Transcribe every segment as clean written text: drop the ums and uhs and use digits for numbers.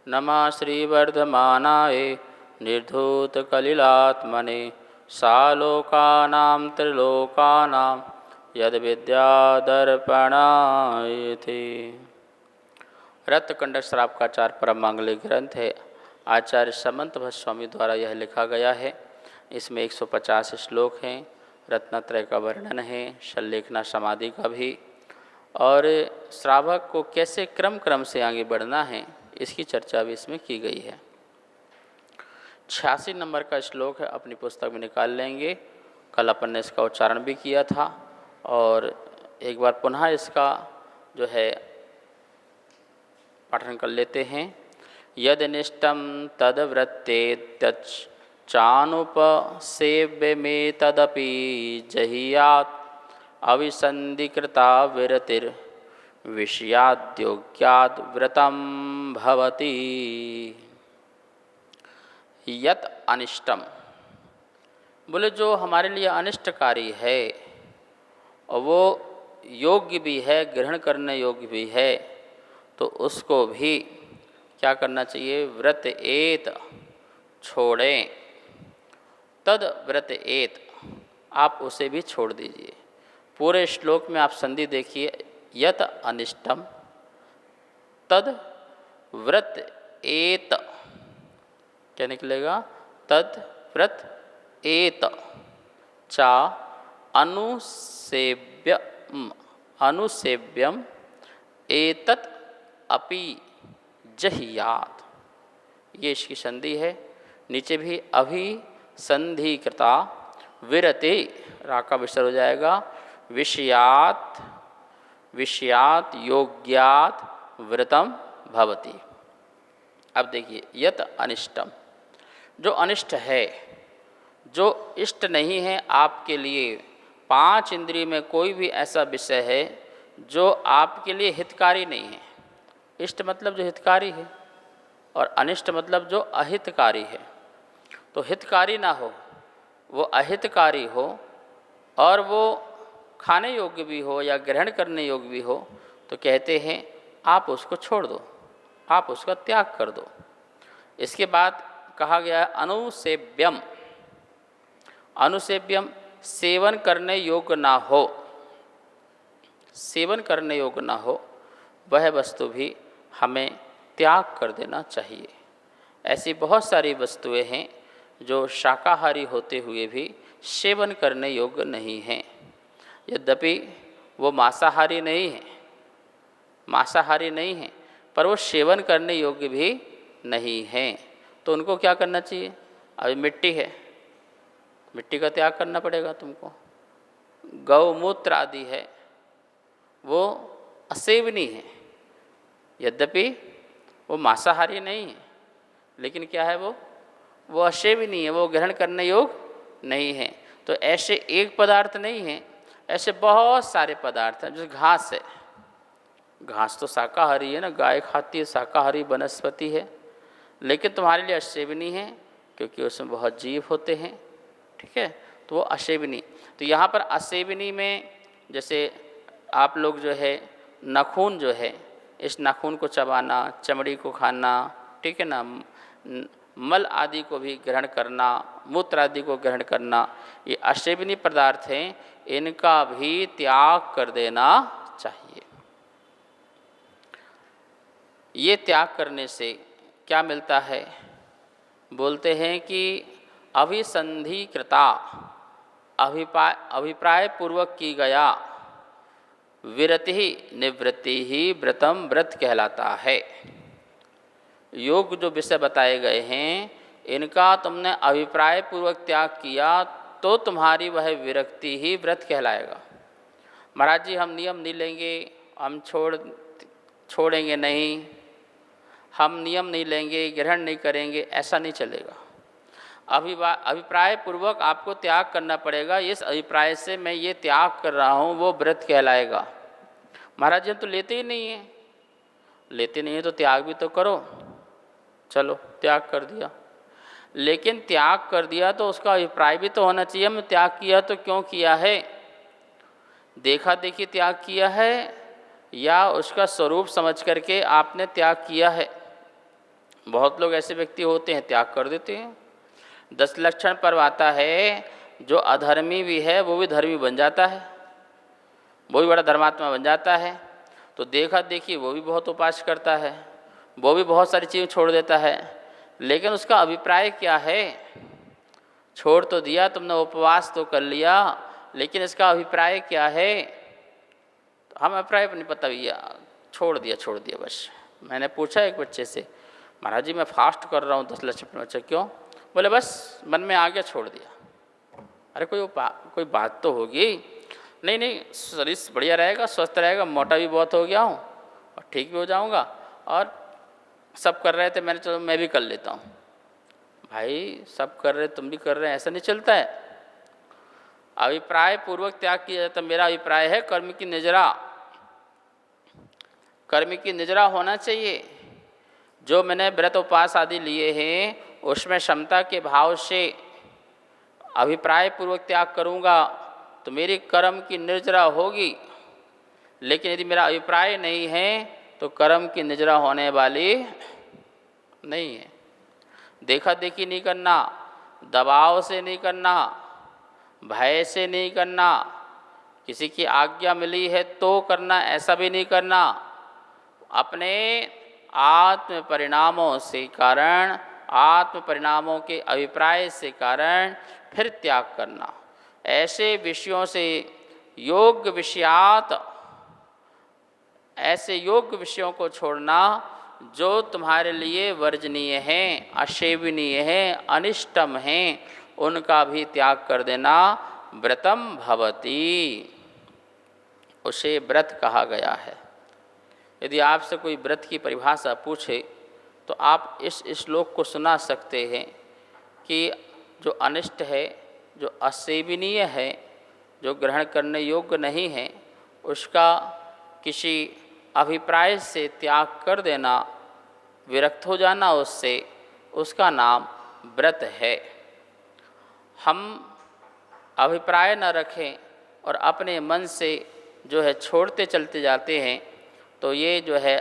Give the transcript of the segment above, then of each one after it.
नमः श्रीवर्धमानाय निर्धूतकलिलात्मने सालोकानां त्रिलोकानां यद्विद्यादर्पणायते। रत्नकंड श्रावकाचार्य परम मांगलिक ग्रंथ है। आचार्य समंत भट्ट स्वामी द्वारा यह लिखा गया है। इसमें 150 श्लोक हैं। रत्नत्रय का वर्णन है, शल्लेखना समाधि का भी, और श्रावक को कैसे क्रम क्रम से आगे बढ़ना है इसकी चर्चा भी इसमें की गई है। 86 नंबर का श्लोक है, अपनी पुस्तक में निकाल लेंगे। कल अपन ने इसका उच्चारण भी किया था और एक बार पुनः इसका जो है पाठन कर लेते हैं। यद निष्टम तद वृत्तेत्चानुपसेव्य में तदपि जहियात् अविसंधिकृता विरतिर् विषयाद्योग्याद् व्रतम भवति। यत अनिष्टम, बोले जो हमारे लिए अनिष्टकारी है और वो योग्य भी है, ग्रहण करने योग्य भी है, तो उसको भी क्या करना चाहिए? व्रत एत, छोड़ें। तद व्रत एत, आप उसे भी छोड़ दीजिए। पूरे श्लोक में आप संधि देखिए, यत अनिष्टम तद व्रत एत, क्या निकलेगा? तद व्रत एत चा अनुसेव्यम एतत् अपि जहियात, ये इसकी संधि है। नीचे भी अभी संधि कृता विरते, रा का विसर्ग हो जाएगा, विषयात योग्यात व्रतम भवति। अब देखिए, यत अनिष्टम, जो अनिष्ट है, जो इष्ट नहीं है आपके लिए, 5 इंद्रिय में कोई भी ऐसा विषय है जो आपके लिए हितकारी नहीं है। इष्ट मतलब जो हितकारी है और अनिष्ट मतलब जो अहितकारी है। तो हितकारी ना हो, वो अहितकारी हो और वो खाने योग्य भी हो या ग्रहण करने योग्य भी हो, तो कहते हैं आप उसको छोड़ दो, आप उसका त्याग कर दो। इसके बाद कहा गया है अनुसेव्यम। अनुसेव्यम, सेवन करने योग्य ना हो, सेवन करने योग्य ना हो, वह वस्तु भी हमें त्याग कर देना चाहिए। ऐसी बहुत सारी वस्तुएं हैं जो शाकाहारी होते हुए भी सेवन करने योग्य नहीं हैं। यद्यपि वो मांसाहारी नहीं है, मांसाहारी नहीं है, पर वो सेवन करने योग्य भी नहीं हैं। तो उनको क्या करना चाहिए? अभी मिट्टी है, मिट्टी का त्याग करना पड़ेगा तुमको। गौमूत्र आदि है, वो असेवनीय है। यद्यपि वो मांसाहारी नहीं है, लेकिन क्या है, वो असेवनीय है, वो ग्रहण करने योग्य नहीं है। तो ऐसे एक पदार्थ नहीं है, ऐसे बहुत सारे पदार्थ हैं। जैसे घास है, घास तो शाकाहारी है ना, गाय खाती है, शाकाहारी वनस्पति है, लेकिन तुम्हारे लिए असेवनीय है क्योंकि उसमें बहुत जीव होते हैं। ठीक है, तो वो असेवनीय। तो यहाँ पर असेवनीय में जैसे आप लोग जो है नाखून जो है, इस नाखून को चबाना, चमड़ी को खाना, ठीक है ना, मल आदि को भी ग्रहण करना, मूत्र आदि को ग्रहण करना, ये असेवनीय पदार्थ हैं, इनका भी त्याग कर देना चाहिए। ये त्याग करने से क्या मिलता है? बोलते हैं कि अभिसंधि कृता, अभिप्राय पूर्वक की गया विरति ही निवृत्ति ही व्रतम व्रत कहलाता है। योग जो विषय बताए गए हैं, इनका तुमने अभिप्राय पूर्वक त्याग किया तो तुम्हारी वह विरक्ति ही व्रत कहलाएगा। महाराज जी हम नियम नहीं लेंगे, हम छोड़ेंगे नहीं, हम नियम नहीं लेंगे, ग्रहण नहीं करेंगे, ऐसा नहीं चलेगा। अभिप्राय पूर्वक आपको त्याग करना पड़ेगा। इस अभिप्राय से मैं ये त्याग कर रहा हूँ, वो व्रत कहलाएगा। महाराज जी हम तो लेते ही नहीं हैं, लेते नहीं हैं तो त्याग भी तो करो। चलो त्याग कर दिया, लेकिन त्याग कर दिया तो उसका अभिप्राय भी तो होना चाहिए। मैं त्याग किया तो क्यों किया है? देखा देखी त्याग किया है या उसका स्वरूप समझ करके आपने त्याग किया है? बहुत लोग ऐसे व्यक्ति होते हैं त्याग कर देते हैं। 10 लक्षण पर्व आता है, जो अधर्मी भी है वो भी धर्मी बन जाता है, वो भी बड़ा धर्मात्मा बन जाता है। तो देखा देखी वो भी बहुत उपास करता है, वो भी बहुत सारी चीज़ें छोड़ देता है, लेकिन उसका अभिप्राय क्या है? छोड़ तो दिया तुमने, उपवास तो कर लिया, लेकिन इसका अभिप्राय क्या है? तो हम अभिप्राय नहीं पता भैया, छोड़ दिया बस। मैंने पूछा एक बच्चे से, महाराज जी मैं फास्ट कर रहा हूँ 10 लक्षण। अच्छा क्यों? बोले बस मन में आ गया, छोड़ दिया। अरे कोई बात तो होगी। नहीं, शरीर बढ़िया रहेगा, स्वस्थ रहेगा, मोटा भी बहुत हो गया हूँ और ठीक भी हो जाऊँगा, और सब कर रहे थे मैंने, चलो मैं भी कर लेता हूँ। भाई सब कर रहे तुम भी कर रहे हैं, ऐसा नहीं चलता है। अभिप्राय पूर्वक त्याग किया जाता। मेरा अभिप्राय है कर्म की निजरा, कर्म की निजरा होना चाहिए। जो मैंने व्रत उपवास आदि लिए हैं उसमें क्षमता के भाव से अभिप्राय पूर्वक त्याग करूँगा तो मेरी कर्म की निर्जरा होगी। लेकिन यदि मेरा अभिप्राय नहीं है तो कर्म की निर्जरा होने वाली नहीं है। देखा देखी नहीं करना, दबाव से नहीं करना, भय से नहीं करना, किसी की आज्ञा मिली है तो करना, ऐसा भी नहीं करना। अपने आत्म परिणामों से कारण, आत्म परिणामों के अभिप्राय से कारण फिर त्याग करना। ऐसे विषयों से योग्य विषयात, ऐसे योग्य विषयों को छोड़ना जो तुम्हारे लिए वर्जनीय हैं, असेवनीय हैं, अनिष्टम हैं, उनका भी त्याग कर देना व्रतम भवति, उसे व्रत कहा गया है। यदि आपसे कोई व्रत की परिभाषा पूछे तो आप इस श्लोक को सुना सकते हैं कि जो अनिष्ट है, जो असेवनीय है, जो ग्रहण करने योग्य नहीं है, उसका किसी अभिप्राय से त्याग कर देना, विरक्त हो जाना उससे, उसका नाम व्रत है। हम अभिप्राय न रखें और अपने मन से जो है छोड़ते चलते जाते हैं तो ये जो है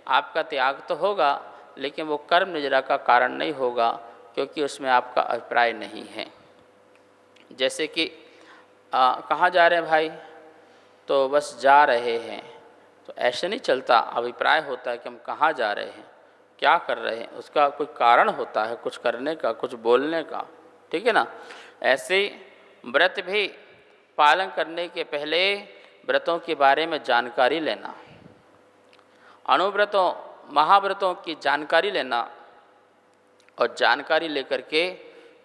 आपका त्याग तो होगा, लेकिन वो कर्म निजरा का कारण नहीं होगा, क्योंकि उसमें आपका अभिप्राय नहीं है। जैसे कि कहाँ जा रहे हैं भाई? तो बस जा रहे हैं, तो ऐसे नहीं चलता। अभिप्राय होता है कि हम कहाँ जा रहे हैं, क्या कर रहे हैं, उसका कोई कारण होता है, कुछ करने का, कुछ बोलने का, ठीक है ना। ऐसे व्रत भी पालन करने के पहले व्रतों के बारे में जानकारी लेना, अनुव्रतों महाव्रतों की जानकारी लेना, और जानकारी लेकर के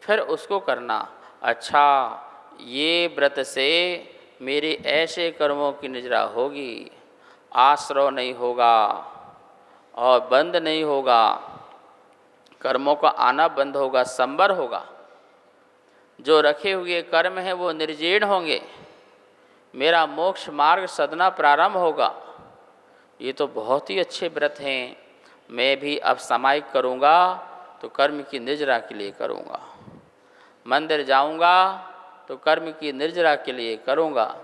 फिर उसको करना। अच्छा, ये व्रत से मेरे ऐसे कर्मों की निजरा होगी, आश्रव नहीं होगा और बंद नहीं होगा, कर्मों का आना बंद होगा, संबर होगा, जो रखे हुए कर्म हैं वो निर्जीर्ण होंगे, मेरा मोक्ष मार्ग सदना प्रारंभ होगा। ये तो बहुत ही अच्छे व्रत हैं। मैं भी अब सामायिक करूँगा तो कर्म की निर्जरा के लिए करूँगा, मंदिर जाऊँगा तो कर्म की निर्जरा के लिए करूँगा।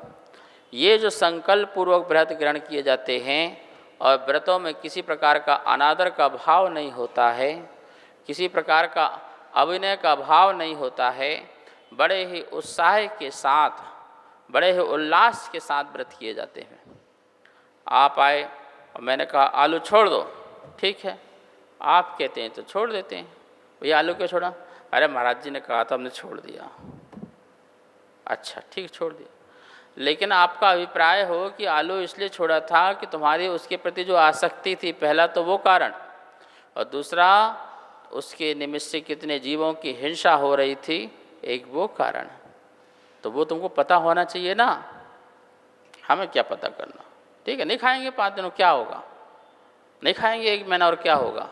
ये जो संकल्प पूर्वक व्रत ग्रहण किए जाते हैं और व्रतों में किसी प्रकार का अनादर का भाव नहीं होता है, किसी प्रकार का अभिनय का भाव नहीं होता है, बड़े ही उत्साह के साथ, बड़े ही उल्लास के साथ व्रत किए जाते हैं। आप आए और मैंने कहा आलू छोड़ दो, ठीक है, आप कहते हैं तो छोड़ देते हैं। भैया आलू क्यों छोड़ा? अरे महाराज जी ने कहा था, हमने छोड़ दिया। अच्छा ठीक, छोड़ दिया। लेकिन आपका अभिप्राय हो कि आलू इसलिए छोड़ा था कि तुम्हारी उसके प्रति जो आसक्ति थी, पहला तो वो कारण, और दूसरा उसके निमित्त से कितने जीवों की हिंसा हो रही थी, एक वो कारण। तो वो तुमको पता होना चाहिए ना, हमें क्या पता करना। ठीक है, नहीं खाएंगे 5 दिनों, क्या होगा? नहीं खाएंगे 1 महीना और क्या होगा?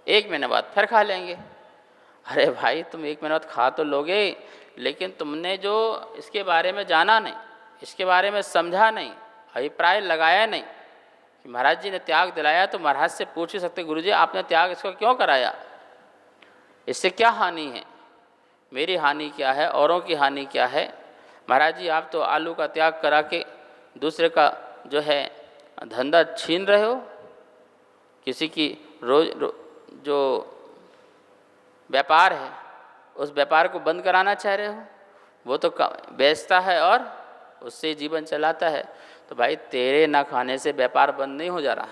1 महीने बाद फिर खा लेंगे। अरे भाई, तुम 1 महीना बाद खा तो लोगे, लेकिन तुमने जो इसके बारे में जाना नहीं, इसके बारे में समझा नहीं, अभिप्राय लगाया नहीं कि महाराज जी ने त्याग दिलाया, तो महाराज से पूछ ही सकते, गुरुजी आपने त्याग इसको क्यों कराया, इससे क्या हानि है, मेरी हानि क्या है, औरों की हानि क्या है? महाराज जी आप तो आलू का त्याग करा के दूसरे का जो है धंधा छीन रहे हो, किसी की जो व्यापार है, उस व्यापार को बंद कराना चाह रहे हो? वो तो बेचता है और उससे जीवन चलाता है। तो भाई तेरे न खाने से व्यापार बंद नहीं हो जा रहा।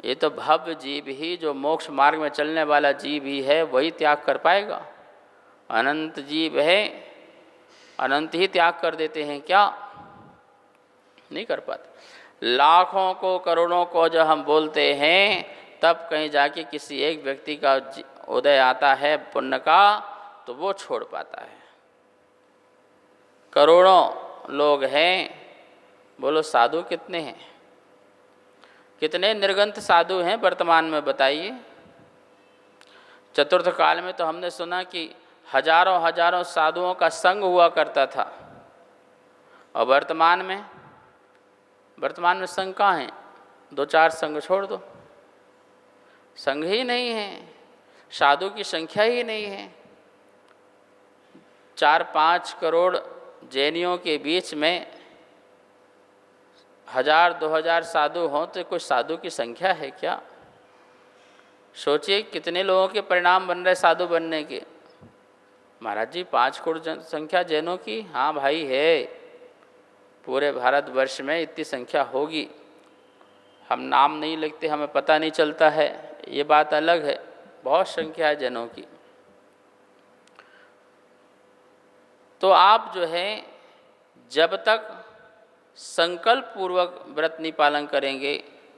ये तो भव्य जीव ही, जो मोक्ष मार्ग में चलने वाला जीव ही है, वही त्याग कर पाएगा। अनंत जीव है, अनंत ही त्याग कर देते हैं क्या? नहीं कर पाते। लाखों को करोड़ों को जब हम बोलते हैं, तब कहीं जाके किसी एक व्यक्ति का उदय आता है पुण्य का, तो वो छोड़ पाता है। करोड़ों लोग हैं, बोलो साधु कितने हैं? कितने निर्गंत साधु हैं वर्तमान में, बताइए। चतुर्थ काल में तो हमने सुना कि हजारों हजारों साधुओं का संग हुआ करता था, और वर्तमान में संग कहाँ हैं? 2-4 संग छोड़ दो, संग ही नहीं है, साधु की संख्या ही नहीं है। 4-5 करोड़ जैनियों के बीच में 1000-2000 साधु हों तो कोई साधु की संख्या है क्या? सोचिए कितने लोगों के परिणाम बन रहे साधु बनने के। महाराज जी 5 करोड़ संख्या जैनों की, हाँ भाई है, पूरे भारतवर्ष में इतनी संख्या होगी। हम नाम नहीं लिखते, हमें पता नहीं चलता है, ये बात अलग है। बहुत संख्या है जैनों की। तो आप जो है जब तक संकल्प पूर्वक व्रत नहीं पालन करेंगे,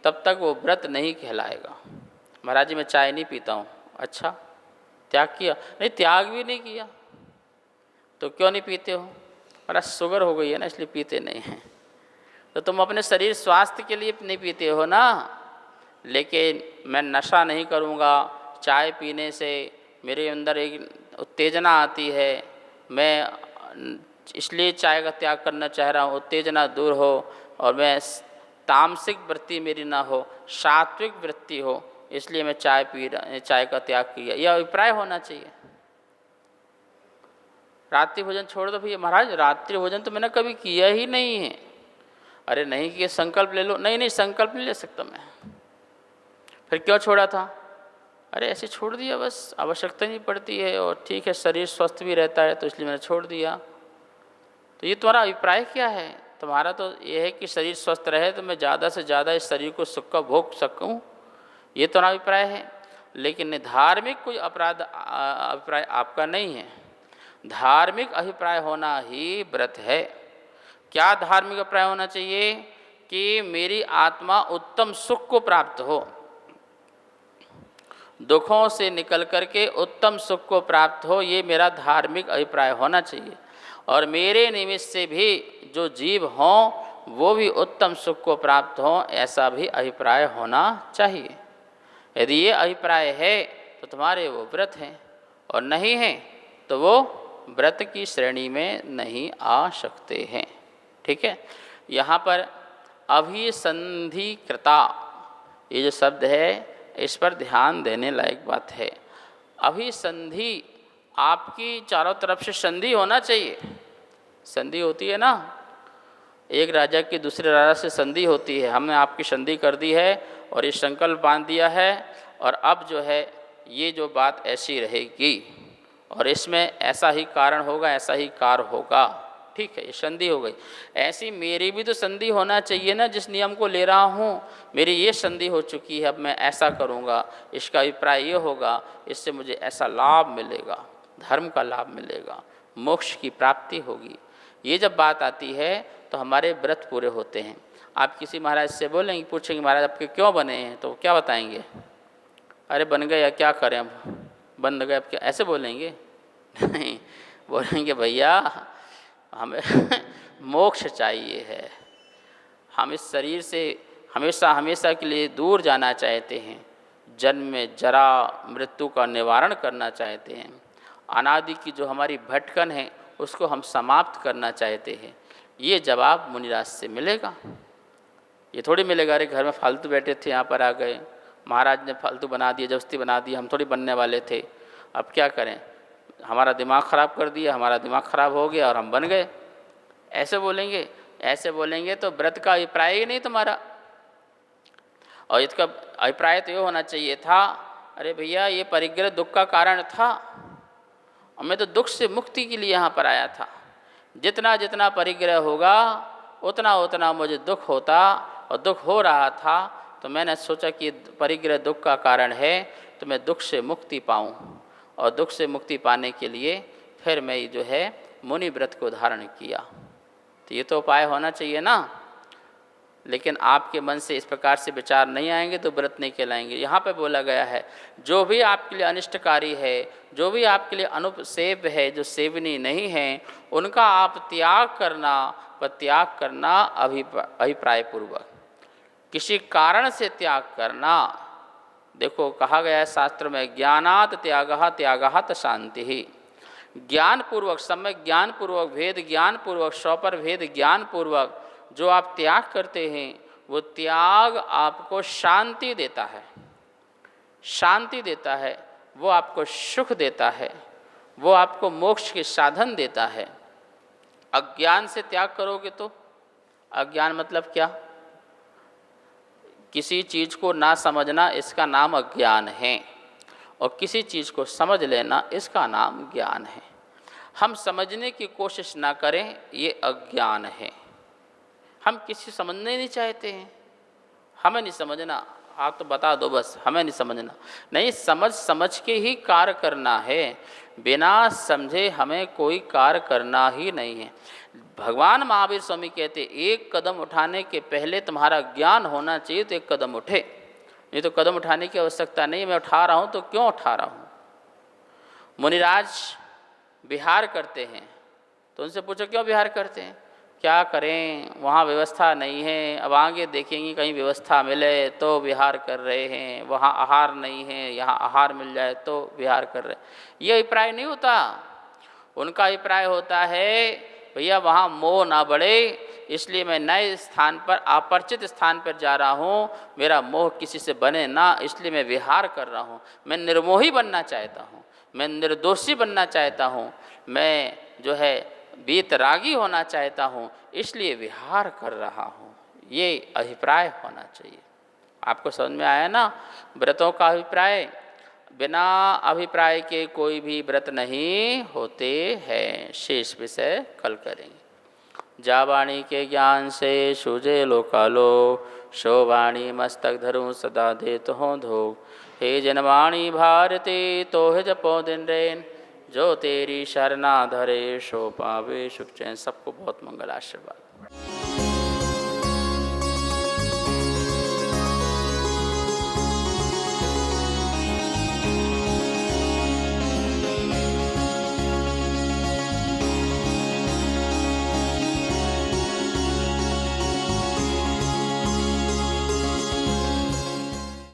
तब तक वो व्रत नहीं कहलाएगा। महाराज जी मैं चाय नहीं पीता हूँ। अच्छा, त्याग किया? नहीं, त्याग भी नहीं किया। तो क्यों नहीं पीते हो? महाराज शुगर हो गई है ना, इसलिए पीते नहीं हैं। तो तुम अपने शरीर स्वास्थ्य के लिए नहीं पीते हो ना। लेकिन मैं नशा नहीं करूँगा, चाय पीने से मेरे अंदर एक उत्तेजना आती है, मैं इसलिए चाय का त्याग करना चाह रहा हूँ, उत्तेजना दूर हो, और मैं तामसिक वृत्ति मेरी ना हो, सात्विक वृत्ति हो, इसलिए मैं चाय का त्याग किया। यह अभिप्राय होना चाहिए। रात्रि भोजन छोड़ दो भैया। महाराज रात्रि भोजन तो मैंने कभी किया ही नहीं है। अरे नहीं किया, संकल्प ले लो। नहीं, संकल्प नहीं ले सकता मैं। फिर क्यों छोड़ा था? अरे ऐसे छोड़ दिया, बस आवश्यकता नहीं पड़ती है, और ठीक है शरीर स्वस्थ भी रहता है, तो इसलिए मैंने छोड़ दिया। तो ये तुम्हारा अभिप्राय क्या है? तुम्हारा तो ये है कि शरीर स्वस्थ रहे तो मैं ज़्यादा से ज़्यादा इस शरीर को सुख का भोग सकूँ, ये तुम्हारा अभिप्राय है। लेकिन धार्मिक कोई अभिप्राय आपका नहीं है। धार्मिक अभिप्राय होना ही व्रत है। क्या धार्मिक अभिप्राय होना चाहिए? कि मेरी आत्मा उत्तम सुख को प्राप्त हो, दुखों से निकल करके उत्तम सुख को प्राप्त हो, ये मेरा धार्मिक अभिप्राय होना चाहिए। और मेरे निमित्त से भी जो जीव हों वो भी उत्तम सुख को प्राप्त हों, ऐसा भी अभिप्राय होना चाहिए। यदि ये अभिप्राय है तो तुम्हारे वो व्रत हैं, और नहीं है तो वो व्रत की श्रेणी में नहीं आ सकते हैं। ठीक है। यहाँ पर अभिसंधिकृता ये जो शब्द है, इस पर ध्यान देने लायक बात है। अभिसंधि, आपकी चारों तरफ से संधि होना चाहिए। संधि होती है ना, एक राजा की दूसरे राजा से संधि होती है। हमने आपकी संधि कर दी है और ये संकल्प बांध दिया है, और अब जो है ये जो बात ऐसी रहेगी, और इसमें ऐसा ही कारण होगा, ऐसा ही कार्य होगा। ठीक है, ये संधि हो गई। ऐसी मेरी भी तो संधि होना चाहिए ना। जिस नियम को ले रहा हूँ, मेरी ये संधि हो चुकी है, अब मैं ऐसा करूँगा, इसका अभिप्राय ये होगा, इससे मुझे ऐसा लाभ मिलेगा, धर्म का लाभ मिलेगा, मोक्ष की प्राप्ति होगी। ये जब बात आती है तो हमारे व्रत पूरे होते हैं। आप किसी महाराज से बोलेंगे, पूछेंगे महाराज आपके क्यों बने हैं, तो क्या बताएंगे? अरे बन गए, या क्या करें, अब बन गए, अब क्या, ऐसे बोलेंगे? नहीं, बोलेंगे भैया हमें मोक्ष चाहिए है, हम इस शरीर से हमेशा हमेशा के लिए दूर जाना चाहते हैं, जन्म जरा मृत्यु का निवारण करना चाहते हैं, अनादि की जो हमारी भटकन है उसको हम समाप्त करना चाहते हैं। ये जवाब मुनिराज से मिलेगा। ये थोड़ी मिलेगा अरे घर में फालतू बैठे थे, यहाँ पर आ गए, महाराज ने फालतू बना दिया, जबरदस्ती बना दिया, हम थोड़ी बनने वाले थे, अब क्या करें, हमारा दिमाग ख़राब कर दिया, हमारा दिमाग ख़राब हो गया और हम बन गए। ऐसे बोलेंगे? ऐसे बोलेंगे तो व्रत का अभिप्राय ही नहीं तुम्हारा। और इसका अभिप्राय तो ये होना चाहिए था अरे भैया ये परिग्रह दुख का कारण था और मैं तो दुख से मुक्ति के लिए यहाँ पर आया था। जितना जितना परिग्रह होगा उतना उतना मुझे दुख होता और दुख हो रहा था, तो मैंने सोचा कि परिग्रह दुख का कारण है तो मैं दुख से मुक्ति पाऊँ, और दुख से मुक्ति पाने के लिए फिर मैं जो है मुनि व्रत को धारण किया। तो ये तो उपाय होना चाहिए ना। लेकिन आपके मन से इस प्रकार से विचार नहीं आएंगे तो व्रत नहीं कहलाएंगे। यहाँ पे बोला गया है जो भी आपके लिए अनिष्टकारी है, जो भी आपके लिए अनुसेव्य है, जो सेवनीय नहीं है, उनका आप त्याग करना, पर त्याग करना अभिप्राय पूर्वक, किसी कारण से त्याग करना। देखो कहा गया है शास्त्र में, ज्ञानात् त्यागः त्यागः शांति ही। ज्ञान पूर्वक, सम्यक ज्ञान पूर्वक, भेद ज्ञान पूर्वक, स्वपर भेद ज्ञान पूर्वक जो आप त्याग करते हैं, वो त्याग आपको शांति देता है, शांति देता है, वो आपको सुख देता है, वो आपको मोक्ष के साधन देता है। अज्ञान से त्याग करोगे तो, अज्ञान मतलब क्या? किसी चीज़ को ना समझना, इसका नाम अज्ञान है, और किसी चीज़ को समझ लेना, इसका नाम ज्ञान है। हम समझने की कोशिश ना करें, ये अज्ञान है। हम किसी समझना ही नहीं चाहते हैं, हमें नहीं समझना, आप तो बता दो बस, हमें नहीं समझना। नहीं, समझ के ही कार्य करना है, बिना समझे हमें कोई कार्य करना ही नहीं है। भगवान महावीर स्वामी कहते, एक कदम उठाने के पहले तुम्हारा ज्ञान होना चाहिए तो एक कदम उठे, नहीं तो कदम उठाने की आवश्यकता नहीं। मैं उठा रहा हूँ तो क्यों उठा रहा हूँ? मुनिराज विहार करते हैं तो उनसे पूछो क्यों विहार करते हैं? क्या करें, वहाँ व्यवस्था नहीं है, अब आगे देखेंगे कहीं व्यवस्था मिले तो विहार कर रहे हैं, वहाँ आहार नहीं है, यहाँ आहार मिल जाए तो विहार कर रहे हैं। ये अभिप्राय नहीं होता। उनका अभिप्राय होता है भैया वहाँ मोह ना बढ़े, इसलिए मैं नए स्थान पर, अपरिचित स्थान पर जा रहा हूँ, मेरा मोह किसी से बने ना, इसलिए मैं विहार कर रहा हूँ। मैं निर्मोही बनना चाहता हूँ, मैं निर्दोषी बनना चाहता हूँ, मैं जो है वीतरागी होना चाहता हूँ, इसलिए विहार कर रहा हूँ। ये अभिप्राय होना चाहिए। आपको समझ में आया ना? व्रतों का अभिप्राय, बिना अभिप्राय के कोई भी व्रत नहीं होते हैं। शेष विषय कल करेंगे। जा वाणी के ज्ञान से सूझे लोकालो, शो वाणी मस्तक धरूं सदा देत हो धोग। हे जनवाणी भारती तोह जपो दिन रैन, जो तेरी शरणा धरे सो पावे सुख चैन। सबको बहुत मंगल आशीर्वाद।